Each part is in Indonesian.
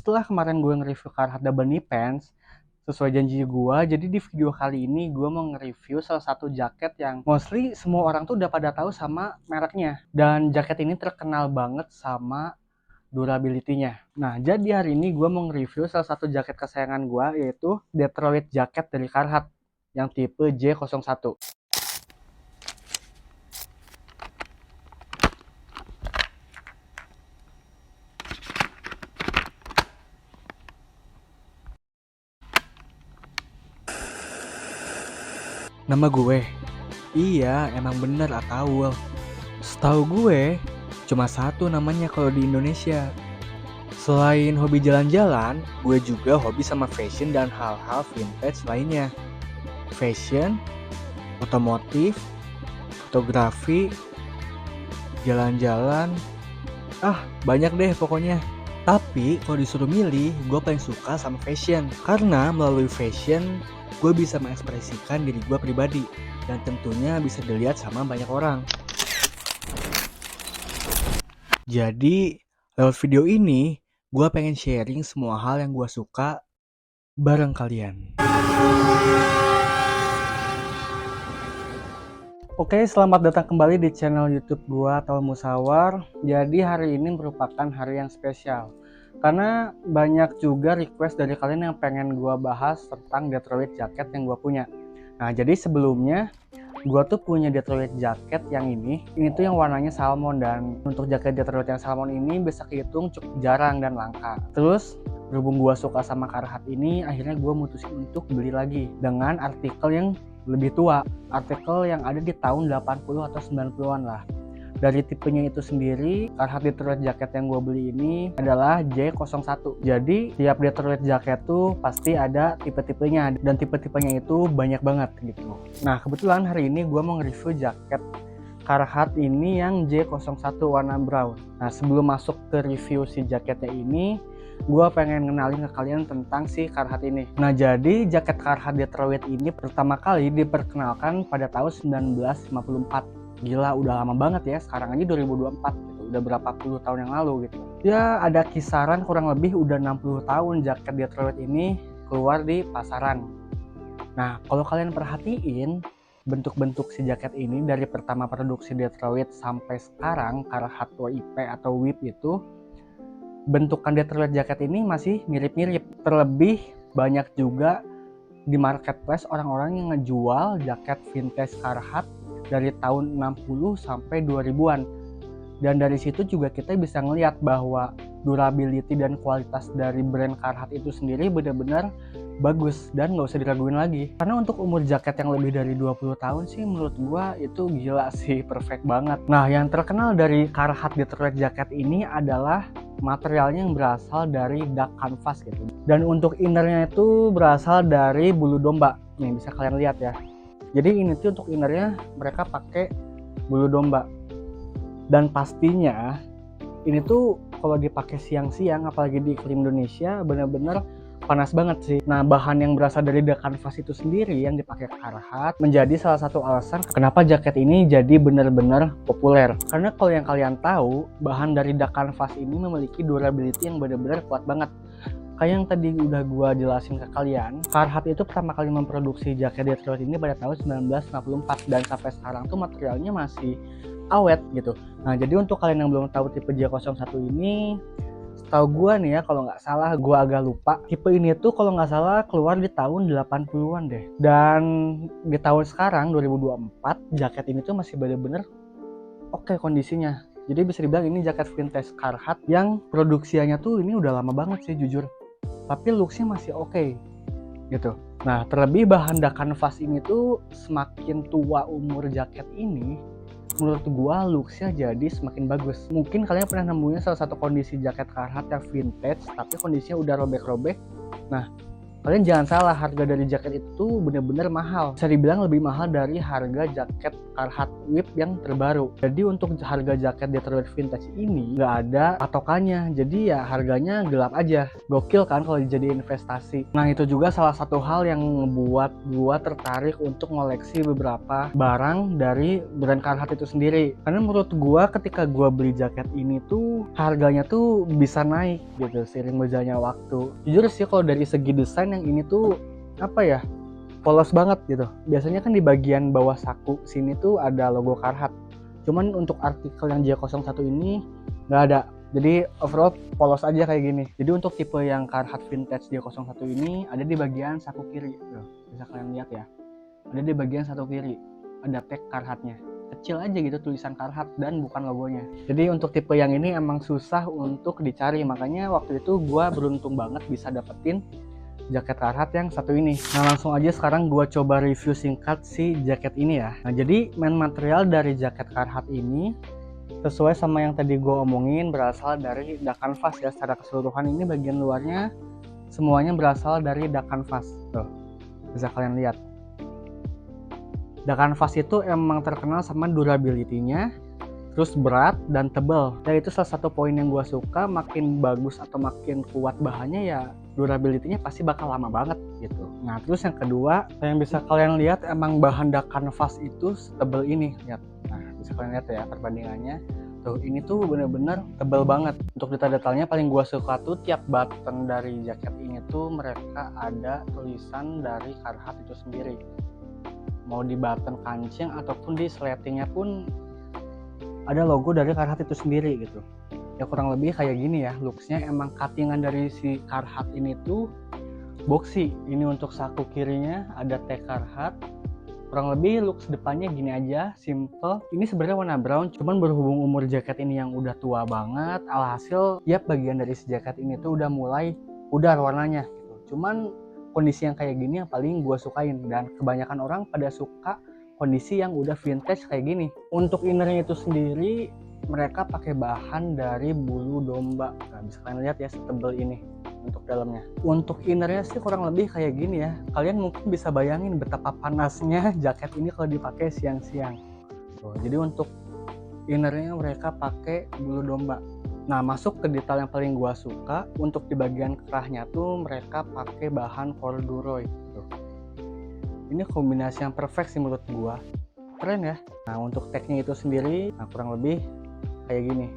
setelah kemarin gue nge-review Carhartt Double Knee Pants, sesuai janji gue, jadi di video kali ini gue mau nge-review salah satu jaket yang mostly semua orang tuh udah pada tahu sama mereknya. Dan jaket ini terkenal banget sama durability-nya. Nah, jadi hari ini gue mau nge-review salah satu jaket kesayangan gue, yaitu Detroit Jacket dari Carhartt yang tipe J01. Nama gue? Iya, emang bener Ataul. Setahu gue, cuma satu namanya kalau di Indonesia. Selain hobi jalan-jalan, gue juga hobi sama fashion dan hal-hal vintage lainnya. Fashion, otomotif, fotografi, jalan-jalan, banyak deh pokoknya. Tapi kalau disuruh milih, gue paling suka sama fashion. Karena melalui fashion, gue bisa mengekspresikan diri gue pribadi. Dan tentunya bisa dilihat sama banyak orang. Jadi, lewat video ini, gue pengen sharing semua hal yang gue suka bareng kalian. Oke, selamat datang kembali di channel YouTube gue, Ataul Musawar. Jadi hari ini merupakan hari yang spesial. Karena banyak juga request dari kalian yang pengen gue bahas tentang Detroit Jacket yang gue punya. Nah, jadi sebelumnya gue tuh punya Detroit Jacket yang ini tuh yang warnanya salmon, dan untuk jaket Detroit yang salmon ini bisa kehitung cukup jarang dan langka. Terus berhubung gue suka sama Carhartt ini, akhirnya gue mutusin untuk beli lagi dengan artikel yang lebih tua, artikel yang ada di tahun 80 atau 90-an lah. Dari tipenya itu sendiri, Carhartt Detroit Jacket yang gue beli ini adalah J01. Jadi tiap Detroit Jacket tuh pasti ada tipe-tipenya, dan tipe-tipenya itu banyak banget gitu. Nah, kebetulan hari ini gue mau nge-review jaket Carhartt ini yang J01 warna brown. Nah, sebelum masuk ke review si jaketnya ini, gue pengen ngenalin ke kalian tentang si Carhartt ini. Nah, jadi jaket Carhartt Detroit ini pertama kali diperkenalkan pada tahun 1954. Gila, udah lama banget ya, sekarang aja 2024 gitu. Udah berapa puluh tahun yang lalu gitu. Ya, ada kisaran kurang lebih udah 60 tahun jaket Detroit ini keluar di pasaran. Nah, kalau kalian perhatiin bentuk-bentuk si jaket ini dari pertama produksi Detroit sampai sekarang, Carhartt WIP atau WIP itu, bentukan Detroit jaket ini masih mirip-mirip. Terlebih banyak juga di marketplace orang-orang yang ngejual jaket vintage Carhartt dari tahun 60 sampai 2000-an. Dan dari situ juga kita bisa ngelihat bahwa durability dan kualitas dari brand Carhartt itu sendiri benar-benar bagus dan nggak usah diraguin lagi. Karena untuk umur jaket yang lebih dari 20 tahun sih menurut gua itu gila sih, perfect banget. Nah, yang terkenal dari Carhartt Detroit Jacket ini adalah materialnya yang berasal dari duck canvas gitu. Dan untuk innernya itu berasal dari bulu domba. Nih bisa kalian lihat ya. Jadi ini tuh untuk innernya mereka pakai bulu domba. Dan pastinya ini tuh kalau dipakai siang-siang, apalagi di iklim Indonesia, bener-bener panas banget sih. Nah, bahan yang berasal dari duck canvas itu sendiri yang dipakai Carhartt menjadi salah satu alasan kenapa jaket ini jadi bener-bener populer. Karena kalau yang kalian tahu, bahan dari duck canvas ini memiliki durability yang bener-bener kuat banget. Kayak yang tadi udah gua jelasin ke kalian, Carhartt itu pertama kali memproduksi jaket Detroit ini pada tahun 1954, dan sampai sekarang tuh materialnya masih awet gitu. Nah, jadi untuk kalian yang belum tahu tipe J01 ini, setahu gua nih ya, kalau nggak salah, gua agak lupa, tipe ini tuh kalau nggak salah keluar di tahun 80-an deh. Dan di tahun sekarang 2024, jaket ini tuh masih bener-bener oke kondisinya. Jadi bisa dibilang ini jaket vintage Carhartt yang produksiannya tuh ini udah lama banget sih jujur. Tapi looksnya masih oke gitu. Nah, terlebih bahan duck canvas ini tuh semakin tua umur jaket ini, menurut gua looksnya jadi semakin bagus. Mungkin kalian pernah nemuin salah satu kondisi jaket Carhartt yang vintage tapi kondisinya udah robek-robek. Nah, Kalian jangan salah, harga dari jaket itu bener-bener mahal. Bisa dibilang lebih mahal dari harga jaket Carhartt Whip yang terbaru. Jadi untuk harga jaket Detroit Vintage ini nggak ada patokannya. Jadi ya harganya gelap aja. Gokil kan kalau jadi investasi. Nah itu juga salah satu hal yang membuat gua tertarik untuk ngoleksi beberapa barang dari brand Carhartt itu sendiri. Karena menurut gua ketika gua beli jaket ini tuh harganya tuh bisa naik gitu seiring berjalannya waktu. Jujur sih kalau dari segi desain yang ini tuh apa ya, polos banget gitu. Biasanya kan di bagian bawah saku sini tuh ada logo Carhartt. Cuman untuk artikel yang J01 ini nggak ada. Jadi overall polos aja kayak gini. Jadi untuk tipe yang Carhartt Vintage J01 ini ada di bagian saku kiri. Tuh, bisa kalian lihat ya. Ada di bagian saku kiri. Ada tag Carhartt-nya. Kecil aja gitu tulisan Carhartt dan bukan logonya. Jadi untuk tipe yang ini emang susah untuk dicari, makanya waktu itu gua beruntung banget bisa dapetin jaket Carhartt yang satu ini. Nah langsung aja sekarang gua coba review singkat si jaket ini ya. Nah jadi main material dari jaket Carhartt ini sesuai sama yang tadi gua omongin berasal dari duck canvas ya. Secara keseluruhan ini bagian luarnya semuanya berasal dari duck canvas. Tuh bisa kalian lihat. Duck canvas itu emang terkenal sama durability-nya, terus berat dan tebal. Dan itu salah satu poin yang gue suka, makin bagus atau makin kuat bahannya ya durability-nya pasti bakal lama banget gitu. Nah terus yang kedua, yang bisa kalian lihat emang bahan duck canvas itu setebal ini. Lihat, nah bisa kalian lihat ya perbandingannya. Tuh ini tuh bener-bener tebal banget. Untuk detail-detailnya paling gue suka tuh tiap button dari jaket ini tuh mereka ada tulisan dari Carhartt itu sendiri. Mau di button kancing ataupun di sletingnya pun ada logo dari Carhartt itu sendiri gitu. Ya kurang lebih kayak gini ya looksnya. Emang cuttingan dari si Carhartt ini tuh boxy. Ini untuk saku kirinya ada tag Carhartt. Kurang lebih looks depannya gini aja, simple. Ini sebenarnya warna brown, cuman berhubung umur jaket ini yang udah tua banget, alhasil tiap bagian dari si jaket ini tuh udah mulai pudar warnanya gitu. Cuman kondisi yang kayak gini yang paling gue sukain, dan kebanyakan orang pada suka kondisi yang udah vintage kayak gini. Untuk innernya itu sendiri mereka pakai bahan dari bulu domba. Nah, bisa kalian lihat ya setebal ini untuk dalamnya. Untuk innernya sih kurang lebih kayak gini ya. Kalian mungkin bisa bayangin betapa panasnya jaket ini kalau dipakai siang-siang. Jadi untuk innernya mereka pakai bulu domba. Nah masuk ke detail yang paling gua suka, untuk di bagian kerahnya tuh mereka pakai bahan corduroy tuh. Ini kombinasi yang perfect sih menurut gua, keren ya. Nah untuk tagnya itu sendiri nah kurang lebih kayak gini.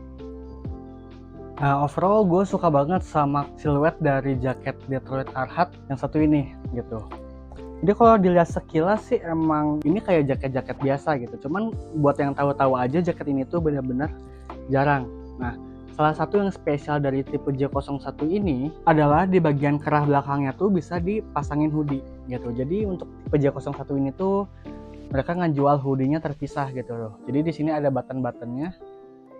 Nah overall gue suka banget sama siluet dari jaket Detroit Carhartt yang satu ini gitu. Jadi kalau dilihat sekilas sih emang ini kayak jaket-jaket biasa gitu. Cuman buat yang tahu-tahu aja jaket ini tuh bener-bener jarang. Nah salah satu yang spesial dari tipe J01 ini adalah di bagian kerah belakangnya tuh bisa dipasangin hoodie gitu. Jadi untuk tipe J01 ini tuh mereka ngejual hoodie-nya terpisah gitu loh. Jadi di sini ada button-buttonnya,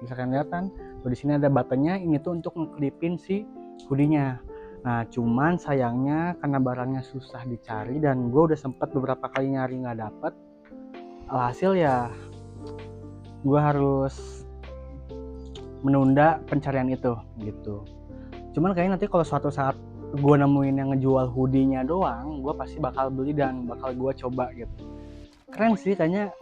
bisa kalian lihat kan. Di sini ada buttonnya, ini tuh untuk ngeklipin si hoodie-nya. Nah cuman sayangnya karena barangnya susah dicari dan gue udah sempet beberapa kali nyari nggak dapet. Alhasil ya gue harus menunda pencarian itu gitu. Cuman kayaknya nanti kalau suatu saat gue nemuin yang ngejual hoodie-nya doang, gue pasti bakal beli dan bakal gue coba gitu. Keren sih, kayaknya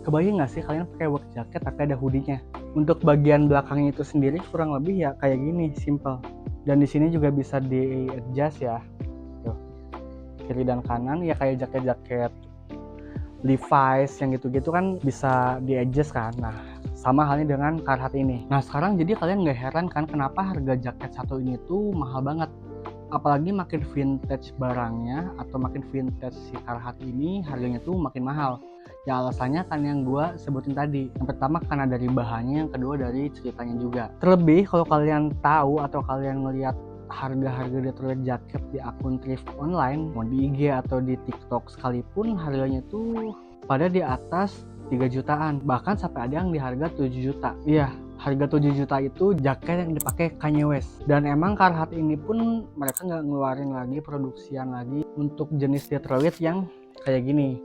kebayang nggak sih kalian pakai work jacket tapi ada hoodie-nya. Untuk bagian belakangnya itu sendiri kurang lebih ya kayak gini, simple. Dan di sini juga bisa di adjust ya. Tuh. Kiri dan kanan ya kayak jaket-jaket Levi's yang gitu-gitu kan bisa di adjust kan. Nah sama halnya dengan Carhartt ini. Nah sekarang jadi kalian nggak heran kan kenapa harga jaket satu ini tuh mahal banget. Apalagi makin vintage barangnya atau makin vintage si Carhartt ini harganya tuh makin mahal. Ya alasannya kan yang gue sebutin tadi. Yang pertama karena dari bahannya, yang kedua dari ceritanya juga. Terlebih kalau kalian tahu atau kalian ngelihat harga-harga Detroit jacket di akun thrift online, mau di IG atau di TikTok sekalipun, harganya tuh pada di atas 3 jutaan, bahkan sampai ada yang di harga 7 juta. Iya, harga 7 juta itu jaket yang dipakai Kanye West. Dan emang Carhartt ini pun mereka nggak ngeluarin lagi produksian lagi untuk jenis Detroit yang kayak gini.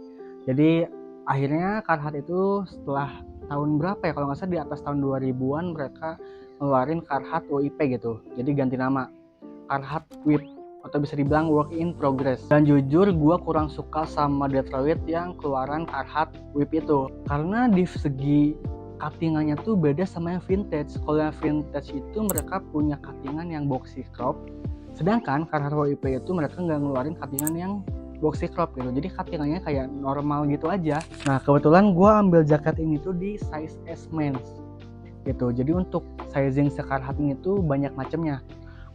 Jadi akhirnya Carhartt itu setelah tahun berapa ya, kalau nggak salah di atas tahun 2000-an mereka ngeluarin Carhartt WIP gitu. Jadi ganti nama Carhartt Whip atau bisa dibilang work in progress. Dan jujur gue kurang suka sama Detroit yang keluaran Carhartt Whip itu, karena di segi cuttingannya tuh beda sama yang vintage. Kalau yang vintage itu mereka punya cuttingan yang boxy crop, sedangkan Carhartt Whip itu mereka nggak ngeluarin cuttingan yang boxy crop gitu, jadi cuttingannya kayak normal gitu aja. Nah kebetulan gue ambil jaket ini tuh di size S men's gitu. Jadi untuk sizing Carhartt ini tuh banyak macamnya.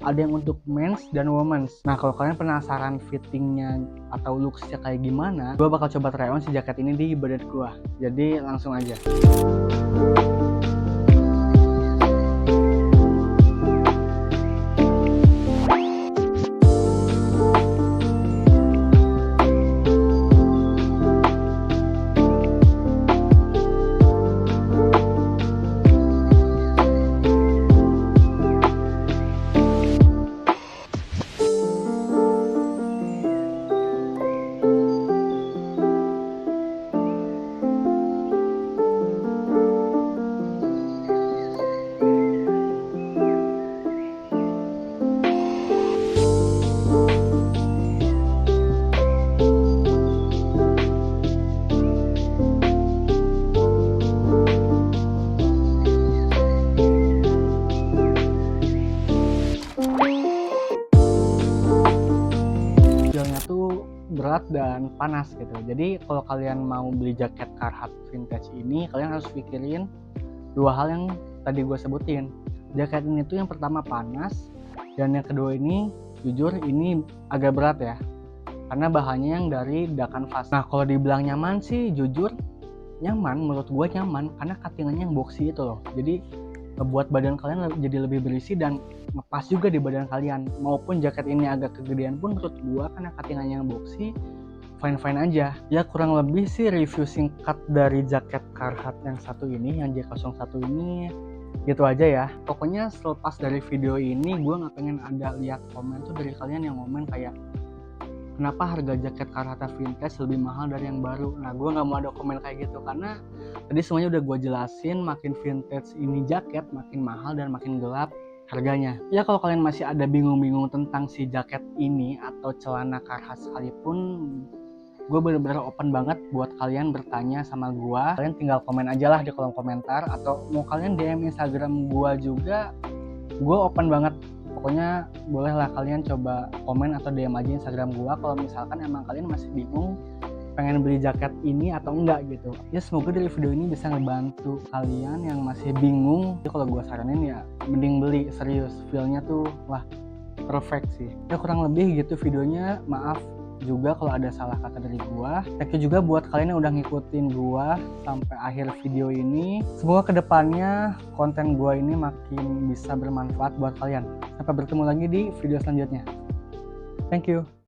Ada yang untuk men's dan women's. Nah kalau kalian penasaran fittingnya atau looksnya kayak gimana, gue bakal coba try on si jaket ini di badan gue. Jadi langsung aja. Tuh berat dan panas gitu. Jadi kalau kalian mau beli jaket Carhartt vintage ini, kalian harus pikirin dua hal yang tadi gue sebutin. Jaket ini tuh yang pertama panas, dan yang kedua ini jujur ini agak berat ya, karena bahannya yang dari Dakanvas. Nah kalau dibilang nyaman sih jujur nyaman, menurut gue nyaman karena cuttingannya yang boxy itu loh. Jadi ngebuat badan kalian jadi lebih berisi dan ngepas juga di badan kalian. Maupun jaket ini agak kegedean pun menurut gua karena cuttingannya yang boxy fine-fine aja. Ya kurang lebih sih review singkat dari jaket Carhartt yang satu ini, yang J01 ini gitu aja ya. Pokoknya selepas dari video ini gua nggak pengen ada lihat komen tuh dari kalian yang komen kayak kenapa harga jaket Carhartt vintage lebih mahal dari yang baru. Nah gue nggak mau ada komen kayak gitu, karena tadi semuanya udah gue jelasin, makin vintage ini jaket makin mahal dan makin gelap harganya. Ya kalau kalian masih ada bingung-bingung tentang si jaket ini atau celana Carhartt sekalipun, gue bener-bener open banget buat kalian bertanya sama gue. Kalian tinggal komen aja lah di kolom komentar, atau mau kalian DM Instagram gue juga, gue open banget. Pokoknya bolehlah kalian coba komen atau DM aja Instagram gua kalau misalkan emang kalian masih bingung pengen beli jaket ini atau enggak gitu. Ya semoga dari video ini bisa ngebantu kalian yang masih bingung. Jadi kalau gua saranin ya mending beli, serius, feelnya tuh wah perfect sih. Ya kurang lebih gitu videonya. Maaf juga kalau ada salah kata dari gua. Thank you juga buat kalian yang udah ngikutin gua sampai akhir video ini. Semoga kedepannya konten gua ini makin bisa bermanfaat buat kalian. Sampai bertemu lagi di video selanjutnya. Thank you.